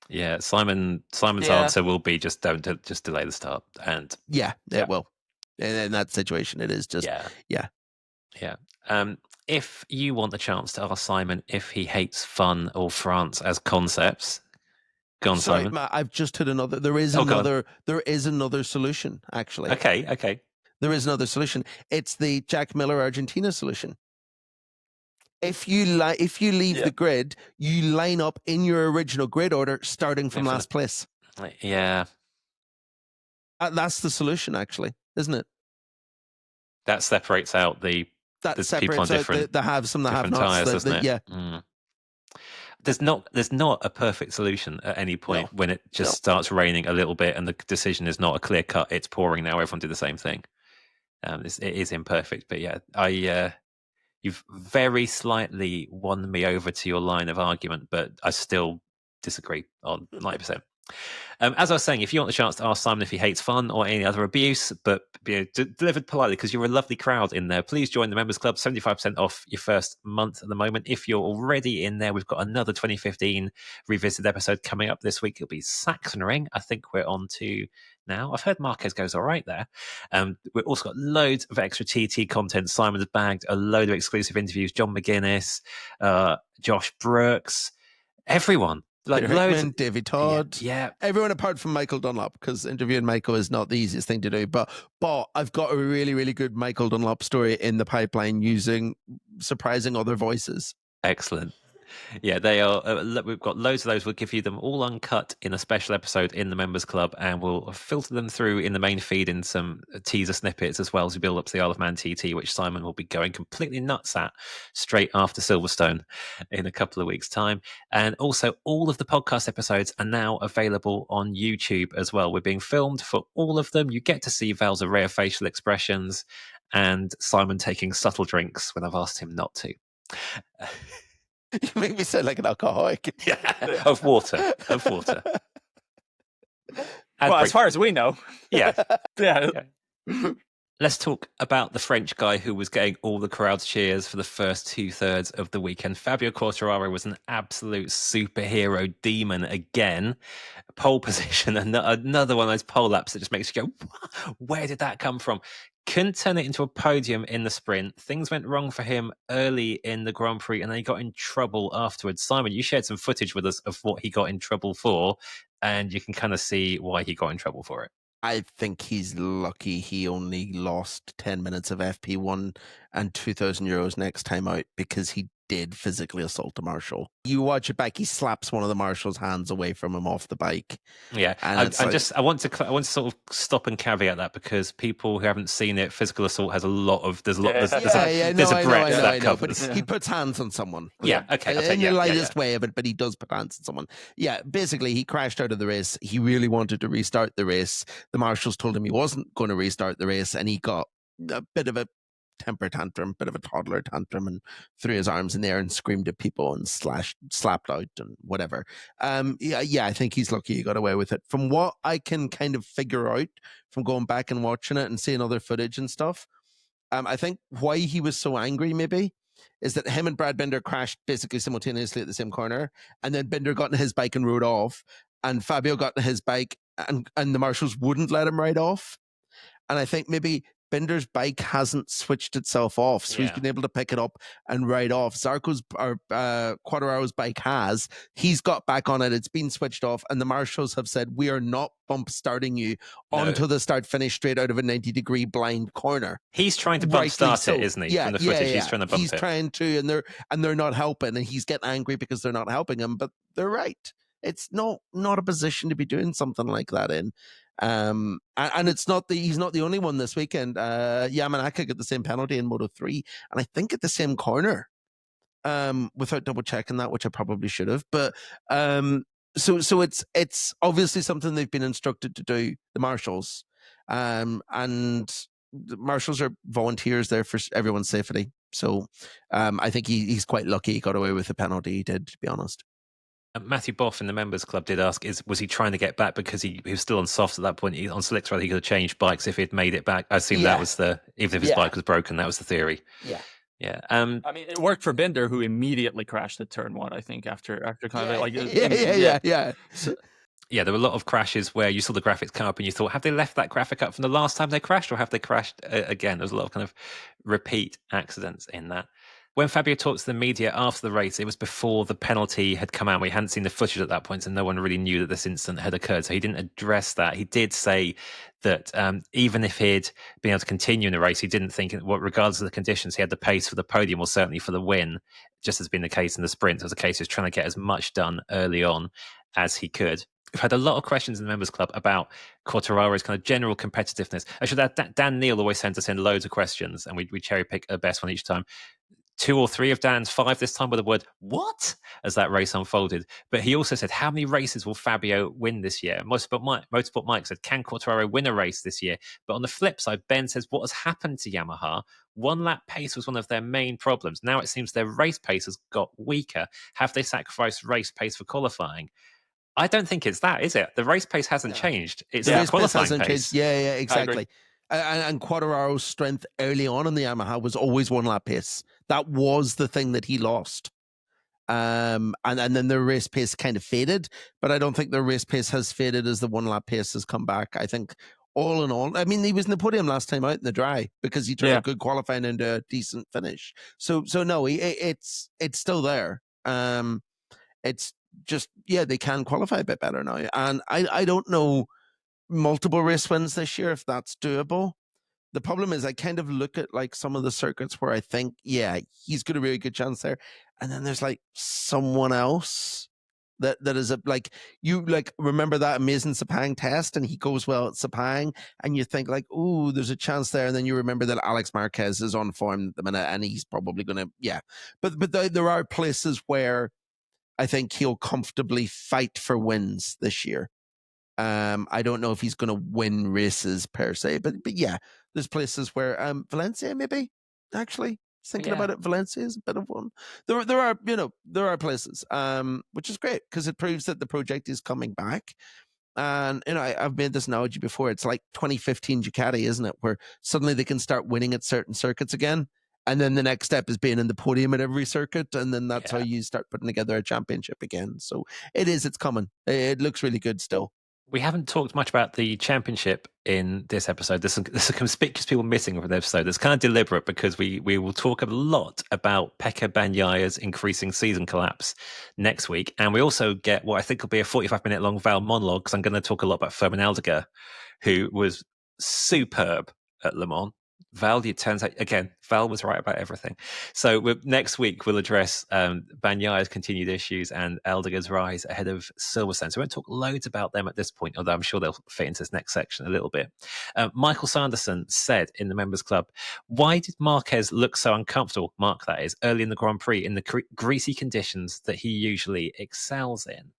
Yeah, Simon's answer will be just delay the start. And it will. And in that situation, it is just Yeah. If you want the chance to ask Simon if he hates fun or France as concepts, go on, Sorry, Simon. Matt, I've just hit another. There is another solution, actually. Okay. There is another solution. It's the Jack Miller Argentina solution. If you leave the grid, you line up in your original grid order, starting from last place. Yeah. That's the solution, actually, isn't it? That separates out the people on different the haves and the have-nots. Tires, doesn't it? Yeah. There's not a perfect solution at any point when it just starts raining a little bit and the decision is not a clear cut. It's pouring now. Everyone did the same thing. It is imperfect, but you've very slightly won me over to your line of argument, but I still disagree on 90%. As I was saying, if you want the chance to ask Simon if he hates fun or any other abuse, but delivered politely, because you're a lovely crowd in there, please join the Members Club. 75% off your first month at the moment. If you're already in there, we've got another 2015 revisited episode coming up this week. It'll be Sachsenring. I think we're on to now. I've heard Marquez goes all right there. We've also got loads of extra TT content. Simon's bagged a load of exclusive interviews. John McGuinness, Josh Brooks, everyone. Peter Hickman, Davy Todd, yeah, everyone apart from Michael Dunlop, because interviewing Michael is not the easiest thing to do. But I've got a really, really good Michael Dunlop story in the pipeline using surprising other voices. Excellent. Yeah, they are. We've got loads of those. We'll give you them all uncut in a special episode in the members club, and we'll filter them through in the main feed in some teaser snippets as well as we build up to the Isle of Man TT, which Simon will be going completely nuts at straight after Silverstone in a couple of weeks' time. And also, all of the podcast episodes are now available on YouTube as well. We're being filmed for all of them. You get to see Val's rare facial expressions and Simon taking subtle drinks when I've asked him not to. You make me sound like an alcoholic. Yeah, of water. Well, as far as we know. Yeah. Yeah. Let's talk about the French guy who was getting all the crowd's cheers for the first 2/3 of the weekend. Fabio Quartararo was an absolute superhero demon again. Pole position, another one of those pole laps that just makes you go, where did that come from? Couldn't turn it into a podium in the sprint. Things went wrong for him early in the Grand Prix, and then he got in trouble afterwards. Simon, you shared some footage with us of what he got in trouble for, and you can kind of see why he got in trouble for it. I think he's lucky he only lost 10 minutes of FP1 and €2,000 next time out, because he did physically assault a marshal. You watch it back, he slaps one of the marshal's hands away from him off the bike. Yeah, I want to sort of stop and caveat that, because people who haven't seen it, physical assault has a lot of there's a breadth that covers. But he puts hands on someone. Yeah, okay. In the lightest way of it, but he does put hands on someone. Yeah, basically he crashed out of the race. He really wanted to restart the race. The marshals told him he wasn't going to restart the race, and he got a bit of a temper tantrum, bit of a toddler tantrum, and threw his arms in the air and screamed at people and slapped out and whatever. I think he's lucky he got away with it. From what I can kind of figure out from going back and watching it and seeing other footage and stuff, I think why he was so angry maybe is that him and Brad Binder crashed basically simultaneously at the same corner, and then Binder got on his bike and rode off, and Fabio got on his bike and the marshals wouldn't let him ride off. And I think maybe Binder's bike hasn't switched itself off, so he's been able to pick it up and ride off. Quartararo's bike has. He's got back on it. It's been switched off, and the marshals have said, we are not bump starting you onto the start-finish straight out of a 90-degree blind corner. He's trying to bump start it, isn't he? Yeah, from the footage, he's trying to bump it. He's trying to, and they're not helping, and he's getting angry because they're not helping him, but they're right. It's not a position to be doing something like that in. And he's not the only one this weekend. Yamanaka got the same penalty in Moto3, and I think at the same corner, without double checking that, which I probably should have. But so it's obviously something they've been instructed to do, the marshals, and the marshals are volunteers there for everyone's safety. So I think he's quite lucky he got away with the penalty he did, to be honest. Matthew Boff in the members club did ask, was he trying to get back because he was still on softs at that point? On slicks, rather, he could have changed bikes if he'd made it back. I assume that was even if his bike was broken, that was the theory. Yeah. I mean, it worked for Binder, who immediately crashed at turn 1, I think, after kind of like... So, there were a lot of crashes where you saw the graphics come up and you thought, have they left that graphic up from the last time they crashed, or have they crashed again? There was a lot of kind of repeat accidents in that. When Fabio talked to the media after the race, it was before the penalty had come out. We hadn't seen the footage at that point, and no one really knew that this incident had occurred. So he didn't address that. He did say that even if he'd been able to continue in the race, he didn't think, regardless of the conditions, he had the pace for the podium or certainly for the win, just as been the case in the sprint. It was a case of trying to get as much done early on as he could. We've had a lot of questions in the members club about Quartararo's kind of general competitiveness. Actually, Dan Neal always sends us in loads of questions, and we cherry pick the best one each time. 2 or 3 of Dan's 5 this time with the word "what" as that race unfolded. But he also said, how many races will Fabio win this year? Motorsport Mike said, can Quartararo win a race this year? But on the flip side, Ben says, what has happened to Yamaha? 1 lap pace was one of their main problems. Now it seems their race pace has got weaker. Have they sacrificed race pace for qualifying? I don't think it's that, is it? The race pace hasn't changed. It's the qualifying pace. Yeah, exactly. And Quartararo's strength early on in the Yamaha was always 1 lap pace. That was the thing that he lost. And then their race pace kind of faded, but I don't think their race pace has faded as the 1 lap pace has come back. I think all in all, I mean, he was in the podium last time out in the dry because he turned a good qualifying into a decent finish. So no, it's still there. It's just, they can qualify a bit better now. And I don't know multiple race wins this year if that's doable, The problem is I kind of look at like some of the circuits where I think, yeah, he's got a really good chance there. And then there's like someone else that is like, you like remember that amazing Sepang test and he goes well at Sepang and you think like, ooh, there's a chance there. And then you remember that Alex Marquez is on form at the minute and he's probably going to, yeah. But there are places where I think he'll comfortably fight for wins this year. I don't know if he's going to win races per se, but yeah, there's places where Valencia maybe actually thinking about it. Valencia is a bit of one. There are places which is great because it proves that the project is coming back. And I've made this analogy before. It's like 2015 Ducati, isn't it? Where suddenly they can start winning at certain circuits again. And then the next step is being in the podium at every circuit. And then that's how you start putting together a championship again. So it's coming. It looks really good still. We haven't talked much about the championship in this episode. There's a conspicuous people missing from the episode. It's kind of deliberate because we will talk a lot about Pecco Bagnaия's increasing season collapse next week. And we also get what I think will be a 45-minute long Val monologue because I'm going to talk a lot about Fermin Aldiger, who was superb at Le Mans. Val, it turns out, again, Val was right about everything. So next week, we'll address Bagnaия's continued issues and Aldiger's rise ahead of Silverstone. So we won't talk loads about them at this point, although I'm sure they'll fit into this next section a little bit. Michael Sanderson said in the Members Club, why did Marquez look so uncomfortable, Mark that is, early in the Grand Prix in the greasy conditions that he usually excels in?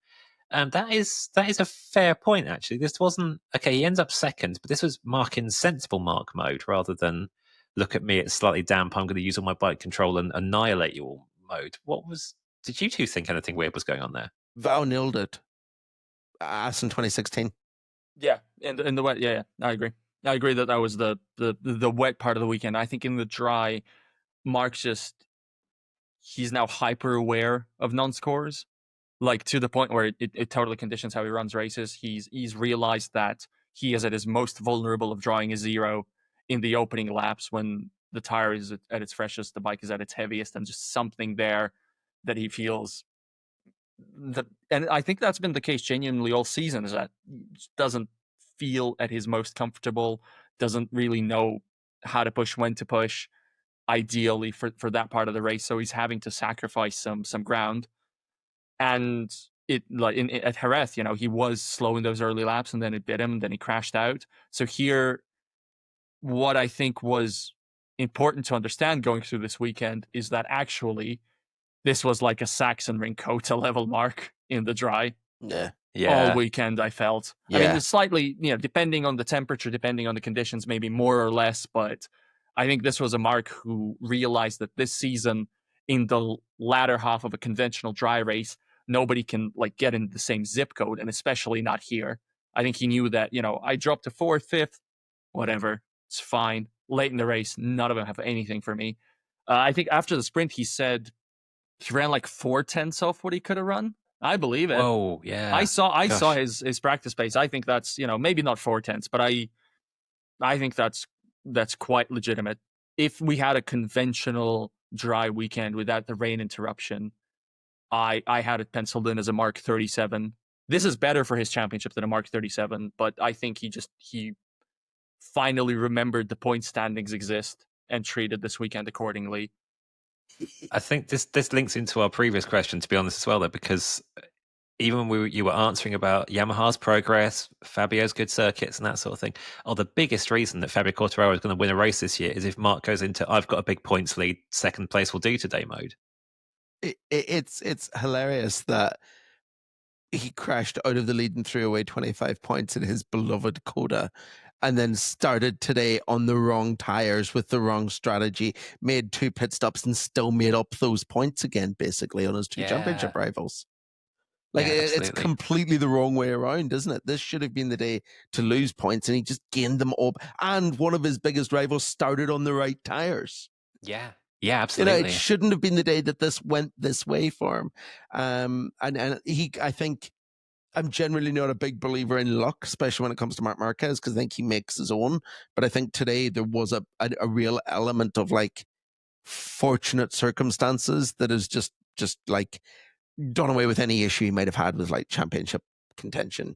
That is a fair point, actually. This wasn't okay. He ends up second, but this was Mark in sensible Mark mode rather than look at me, it's slightly damp, I'm going to use all my bike control and annihilate you all mode. Did you two think anything weird was going on there? Val nailed it. As in 2016. Yeah, in the wet, yeah, I agree. I agree that was the wet part of the weekend. I think in the dry, Mark's he's now hyper aware of non-scores. Like to the point where it totally conditions how he runs races. He's realized that he is at his most vulnerable of drawing a zero in the opening laps when the tire is at its freshest, the bike is at its heaviest, and just something there that he feels that. And I think that's been the case genuinely all season, is that he doesn't feel at his most comfortable, doesn't really know how to push, when to push, ideally for that part of the race. So he's having to sacrifice some ground. And it like at Jerez, he was slow in those early laps, and then it bit him, and then he crashed out. So here, what I think was important to understand going through this weekend is that actually this was like a Saxon Rincota level Mark in the dry. Yeah. All weekend I felt. Yeah. I mean, it's slightly, depending on the temperature, depending on the conditions, maybe more or less, but I think this was a Mark who realized that this season, in the latter half of a conventional dry race, nobody can get in the same zip code, and especially not here. I think he knew that, I dropped to 4th, 5th, whatever, it's fine. Late in the race, none of them have anything for me. I think after the sprint, he said he ran 4/10 off what he could have run. I believe it. Oh, yeah. I saw his practice pace. I think that's, maybe not 4/10, but I think that's quite legitimate. If we had a conventional dry weekend without the rain interruption, I had it penciled in as a Mark 37. This is better for his championship than a Mark 37, but I think he finally remembered the point standings exist and treated this weekend accordingly. I think this links into our previous question, to be honest, as well, though, because even when you were answering about Yamaha's progress, Fabio's good circuits and that sort of thing, the biggest reason that Fabio Quartararo is going to win a race this year is if Mark goes into, I've got a big points lead, second place will do today mode. It's hilarious that he crashed out of the lead and threw away 25 points in his beloved Coda, and then started today on the wrong tires with the wrong strategy, made 2 pit stops and still made up those points again, basically, on his 2 championship rivals. It's completely the wrong way around, isn't it? This should have been the day to lose points, and he just gained them up. And one of his biggest rivals started on the right tires. Yeah. Yeah, absolutely. It shouldn't have been the day that this went this way for him. And I think I'm generally not a big believer in luck, especially when it comes to Marc Marquez, because I think he makes his own. But I think today there was a real element of fortunate circumstances that is just done away with any issue he might have had with championship contention.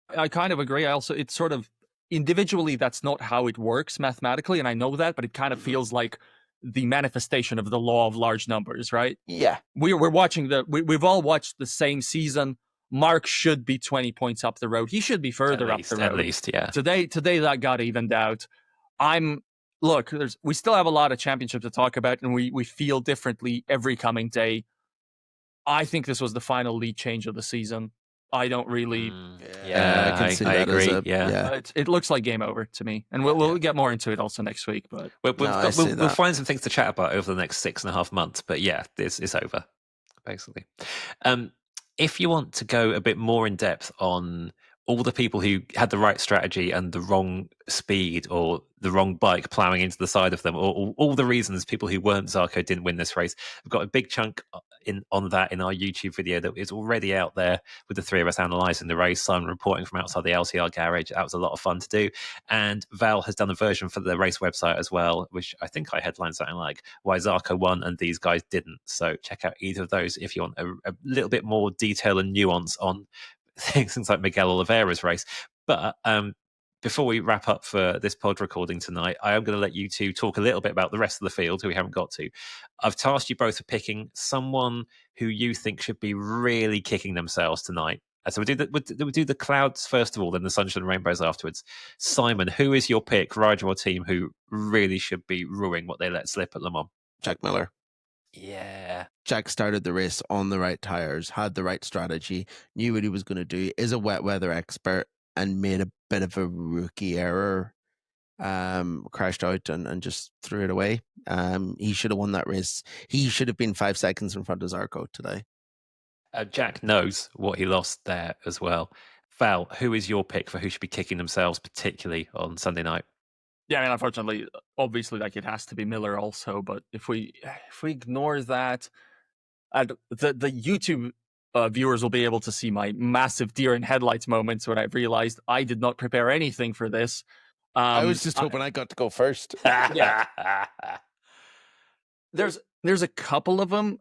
I kind of agree. I also, it's sort of individually, that's not how it works mathematically, and I know that, but it kind of feels like the manifestation of the law of large numbers, right? Yeah. We're watching we've all watched the same season. Mark should be 20 points up the road. He should be further up the road. At least, yeah. Today that got evened out. We still have a lot of championships to talk about, and we feel differently every coming day. I think this was the final lead change of the season. I don't really. I can see I that agree. yeah. It looks like game over to me, and we'll get more into it also next week. But we'll find some things to chat about over the next 6.5 months. But yeah, it's over, basically. If you want to go a bit more in depth on all the people who had the right strategy and the wrong speed or the wrong bike ploughing into the side of them, or all the reasons people who weren't Zarco didn't win this race, we've got a big chunk on that in our YouTube video that is already out there with the three of us analysing the race. Simon reporting from outside the LCR garage. That was a lot of fun to do. And Val has done a version for the race website as well, which I think I headlined something like why Zarco won and these guys didn't. So check out either of those if you want a little bit more detail and nuance on things like Miguel Oliveira's race. But before we wrap up for this pod recording tonight, I am going to let you two talk a little bit about the rest of the field who we haven't got to. I've tasked you both for picking someone who you think should be really kicking themselves tonight. So we'll do the clouds first of all, then the sunshine and rainbows afterwards. Simon, who is your pick, rider or team, who really should be ruining what they let slip at Le Mans? Jack Miller. Yeah. Jack started the race on the right tires, had the right strategy, knew what he was going to do, is a wet weather expert, and made a bit of a rookie error. Crashed out and just threw it away. He should have won that race. He should have been 5 seconds in front of Zarco today. Jack knows what he lost there as well. Val, who is your pick for who should be kicking themselves, particularly on Sunday night? Yeah, I mean, unfortunately, obviously, like it has to be Miller also. But if we ignore that, the YouTube viewers will be able to see my massive deer in headlights moments when I realized I did not prepare anything for this. I was just hoping I got to go first. Yeah. There's a couple of them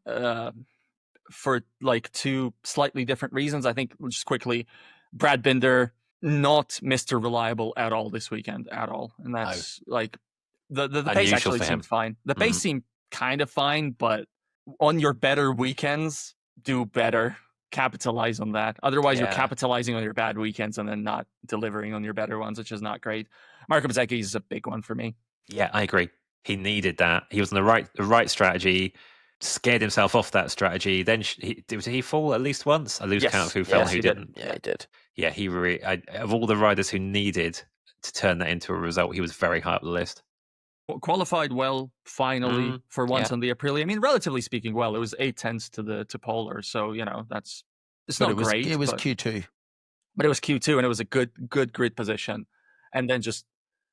for like two slightly different reasons. I think just quickly, Brad Binder, not Mr. Reliable at all this weekend at all, and that's like the pace actually seemed fine. The pace seemed kind of fine, but on your better weekends, do better. Capitalize on that. Otherwise, you're capitalizing on your bad weekends and then not delivering on your better ones, which is not great. Marco Bezzecchi is a big one for me. Yeah, I agree. He needed that. He was on the right strategy, scared himself off that strategy. Then did he fall at least once? I lose count of who fell and who didn't. Yeah, he did. Yeah, he really, of all the riders who needed to turn that into a result, he was very high up the list. Qualified well, finally, for once on the Aprilia. I mean, relatively speaking, well, it was 0.8 to Polar, so it's not great. It was Q2, but it was Q2, and it was a good grid position, and then just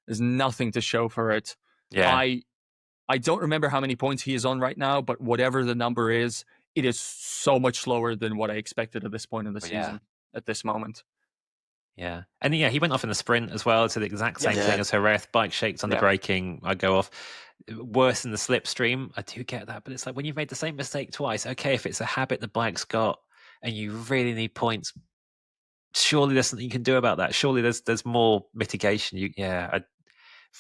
there's nothing to show for it. Yeah, I don't remember how many points he is on right now, but whatever the number is, it is so much slower than what I expected at this point in the season. At this moment. Yeah. And he went off in the sprint as well. It's the exact same thing as Jerez. Bike shakes under braking. I go off. Worse in the slipstream. I do get that. But it's like when you've made the same mistake twice, okay, if it's a habit the bike's got and you really need points, surely there's something you can do about that. Surely there's more mitigation. I'm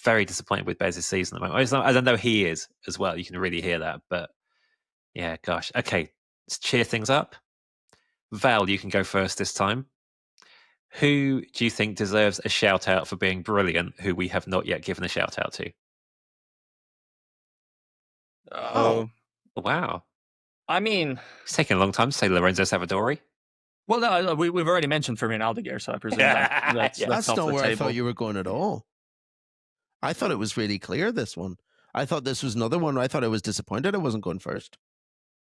very disappointed with Bez's season at the moment. I don't know he is as well. You can really hear that. But yeah, gosh. Okay, let's cheer things up. Val, you can go first this time. Who do you think deserves a shout out for being brilliant, who we have not yet given a shout out to? Oh, wow. I mean, it's taking a long time to say Lorenzo Savadori. Well, no, we've already mentioned Fermin Aldeguer, so I presume that's not where I thought you were going at all. I thought it was really clear, this one. I thought this was another one. I thought I was disappointed I wasn't going first.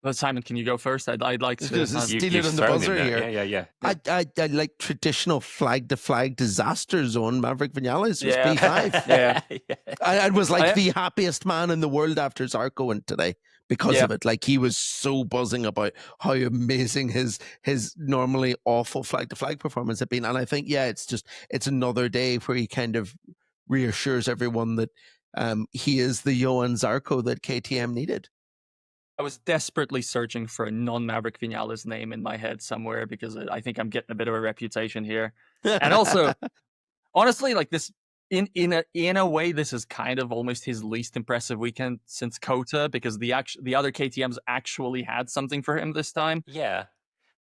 Well, Simon, can you go first? I'd like to steal it on the buzzer here. Yeah. I like traditional flag-to-flag disaster zone. Maverick Vinales was P5. Yeah. I was like the happiest man in the world after Zarco went today because of it. Like he was so buzzing about how amazing his normally awful flag-to-flag performance had been. And I think, it's another day where he kind of reassures everyone that he is the Johann Zarco that KTM needed. I was desperately searching for a non-Maverick Vinales name in my head somewhere because I think I'm getting a bit of a reputation here. And also, honestly, like this in a way, this is kind of almost his least impressive weekend since Kota, because the other KTM's actually had something for him this time. Yeah.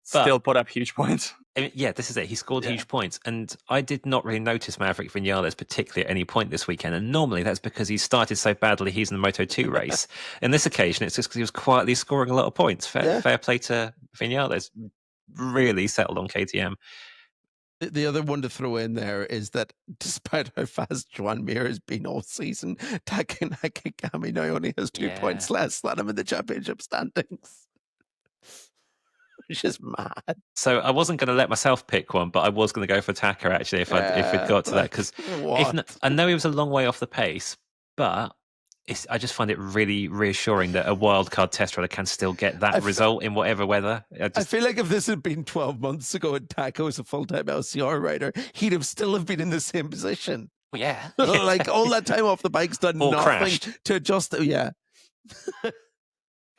Still put up huge points. I mean, yeah, this is it. He scored huge points. And I did not really notice Maverick Vinales particularly at any point this weekend. And normally that's because he started so badly he's in the Moto 2 race. In this occasion, it's just because he was quietly scoring a lot of points. Fair play to Vinales. Really settled on KTM. The other one to throw in there is that despite how fast Joan Mir has been all season, Taka Nakagami now only has 2 points less than him in the championship standings. Which is mad. So I wasn't going to let myself pick one, but I was going to go for Taka actually if it got to that, because I know he was a long way off the pace, but I just find it really reassuring that a wildcard test rider can still get that result in whatever weather. I feel like if this had been 12 months ago and Taka was a full-time LCR rider, he'd still have been in the same position. Yeah. Like all that time off the bike's done or nothing crashed. to adjust. Yeah.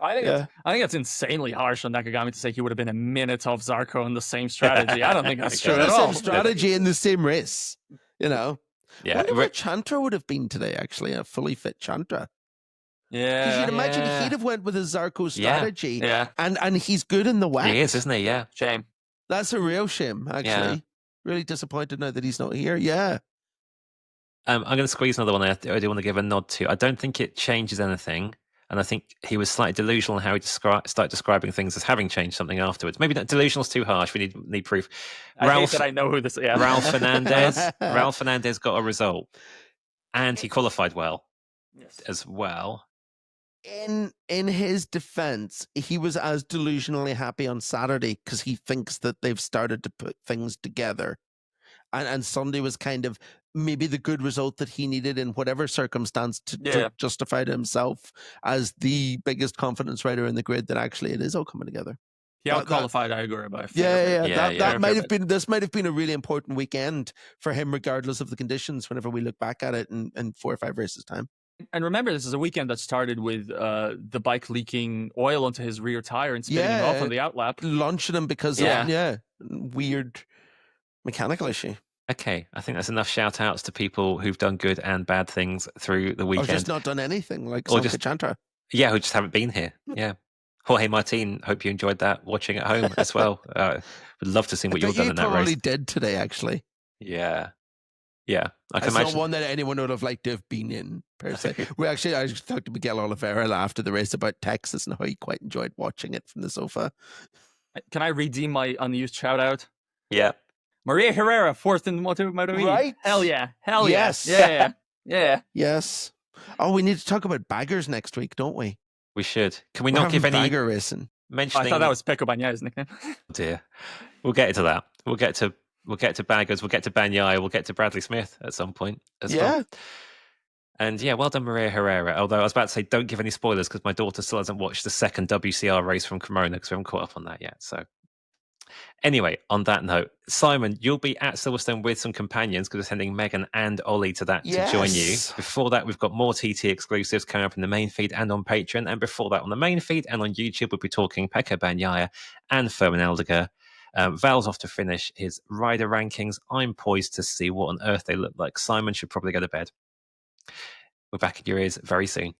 I think that's insanely harsh on Nakagami to say he would have been a minute off Zarco in the same strategy. I don't think that's true at all. The same strategy in the same race, you know. Yeah, I wonder where Chantra would have been today, actually, a fully fit Chantra. Yeah. Because you'd imagine he'd have went with a Zarco strategy. Yeah. And he's good in the wet. He is, isn't he? Yeah. Shame. That's a real shame, actually. Yeah. Really disappointed now that he's not here. Yeah. I'm going to squeeze another one I do want to give a nod to. I don't think it changes anything. And I think he was slightly delusional in how he started describing things as having changed something afterwards. Maybe not delusional is too harsh. We need proof. I know who this is. Yeah. Ralph Fernandez. Ralph Fernandez got a result. And he qualified well as well. In his defense, he was as delusionally happy on Saturday because he thinks that they've started to put things together. And Sunday was kind of maybe the good result that he needed in whatever circumstance to justify to himself as the biggest confidence rider in the grid that actually it is all coming together. He out-qualified Igor by that might have been, this might have been a really important weekend for him, regardless of the conditions, whenever we look back at it in 4 or 5 races time. And remember, this is a weekend that started with the bike leaking oil onto his rear tire and spinning him off on the outlap. Launching him because of weird mechanical issue. Okay, I think that's enough shout-outs to people who've done good and bad things through the weekend. Or just not done anything, like Sanka Chantra. Yeah, who just haven't been here. Yeah. Jorge Martin, hope you enjoyed that watching at home as well. Would love to see what you've done in that race. You probably did today, actually. Yeah. Yeah, I can it's imagine. Not one that anyone would have liked to have been in, per se. I talked to Miguel Oliveira after the race about Texas and how he quite enjoyed watching it from the sofa. Can I redeem my unused shout-out? Yeah. Maria Herrera, 4th in the MotoGP. Right? Hell yeah. Yes. Yeah. Yes. Oh, we need to talk about baggers next week, don't we? We should. Can we not give any bagger racing? I thought that was Pecco Bagnaio's nickname. Oh dear. We'll get into that. We'll get to baggers. We'll get to Bagnaia. We'll get to Bradley Smith at some point as well. And well done, Maria Herrera. Although I was about to say, don't give any spoilers because my daughter still hasn't watched the second WCR race from Cremona because we haven't caught up on that yet. So. Anyway, on that note, Simon, you'll be at Silverstone with some companions because we're sending Megan and Ollie to that to join you. Before that, we've got more TT exclusives coming up in the main feed and on Patreon. And before that, on the main feed and on YouTube, we'll be talking Pecco Bagnaia and Fermin Eldiger. Val's off to finish his rider rankings. I'm poised to see what on earth they look like. Simon should probably go to bed. We're back in your ears very soon.